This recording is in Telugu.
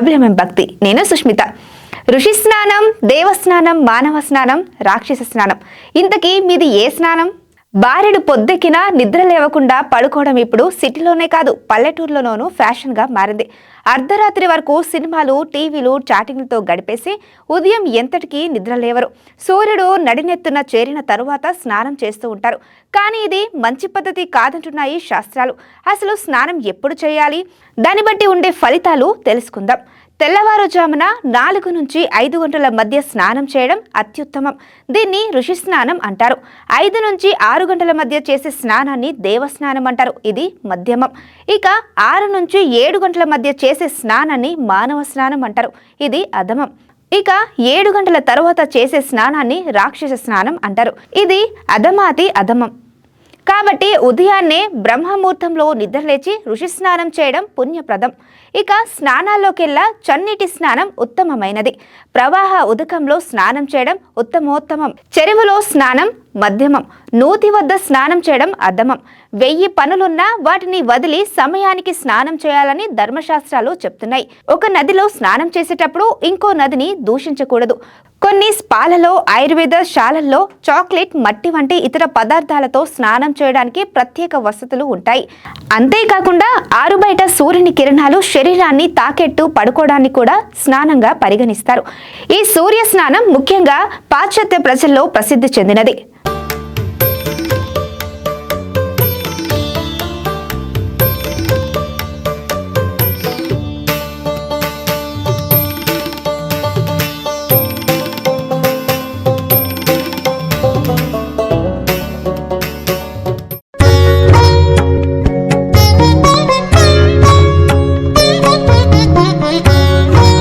WMM భక్తి. నేను సుష్మిత. ఋషి స్నానం, దేవస్నానం, మానవ స్నానం, రాక్షస స్నానం. ఇంతకీ మీది ఏ స్నానం? బారెడు పొద్దెక్కినా నిద్ర లేవకుండా పడుకోవడం ఇప్పుడు సిటీలోనే కాదు పల్లెటూరులోనూ ఫ్యాషన్గా మారింది. అర్ధరాత్రి వరకు సినిమాలు, టీవీలు, చాటింగ్లతో గడిపేసి ఉదయం ఎంతటికీ నిద్ర లేవరు. సూర్యుడు నడినెత్తున చేరిన తరువాత స్నానం చేస్తూ ఉంటారు. కానీ ఇది మంచి పద్ధతి కాదంటున్నాయి శాస్త్రాలు. అసలు స్నానం ఎప్పుడు చేయాలి, దాన్ని బట్టి ఉండే ఫలితాలు తెలుసుకుందాం. తెల్లవారుజామున 4 నుంచి 5 గంటల మధ్య స్నానం చేయడం అత్యుత్తమం. దీన్ని ఋషి స్నానం అంటారు. 5 నుంచి 6 గంటల మధ్య చేసే స్నానాన్ని దేవస్నానం అంటారు. ఇది మధ్యమం. ఇక 6 నుంచి 7 గంటల మధ్య చేసే స్నానాన్ని మానవ స్నానం అంటారు. ఇది అధమం. ఇక 7 గంటల తర్వాత చేసే స్నానాన్ని రాక్షస స్నానం అంటారు. ఇది అధమాతి అధమం. కాబట్టి ఉదయాన్నే బ్రహ్మముహూర్తంలో నిద్రలేచి ఋషి స్నానం చేయడం పుణ్యప్రదం. ఇక స్నానాల్లోకెల్లా చన్నీటి స్నానం ఉత్తమమైనది. ప్రవాహ ఉదకంలో స్నానం చేయడం ఉత్తమోత్తమం. చెరువులో స్నానం మధ్యమం. నూతి వద్ద స్నానం చేయడం అధమం. 1000 పనులున్నా వాటిని వదిలి సమయానికి స్నానం చేయాలని ధర్మశాస్త్రాలు చెప్తున్నాయి. ఒక నదిలో స్నానం చేసేటప్పుడు ఇంకో నదిని దూషించకూడదు. కొన్ని స్పాలలో, ఆయుర్వేద శాలల్లో చాక్లెట్, మట్టి వంటి ఇతర పదార్థాలతో స్నానం చేయడానికి ప్రత్యేక వసతులు ఉంటాయి. అంతేకాకుండా ఆరుబయట సూర్యుని కిరణాలు శరీరాన్ని తాకెట్టు పడుకోవడాన్ని కూడా స్నానంగా పరిగణిస్తారు. ఈ సూర్య స్నానం ముఖ్యంగా పాశ్చాత్య ప్రజల్లో ప్రసిద్ధి చెందినది.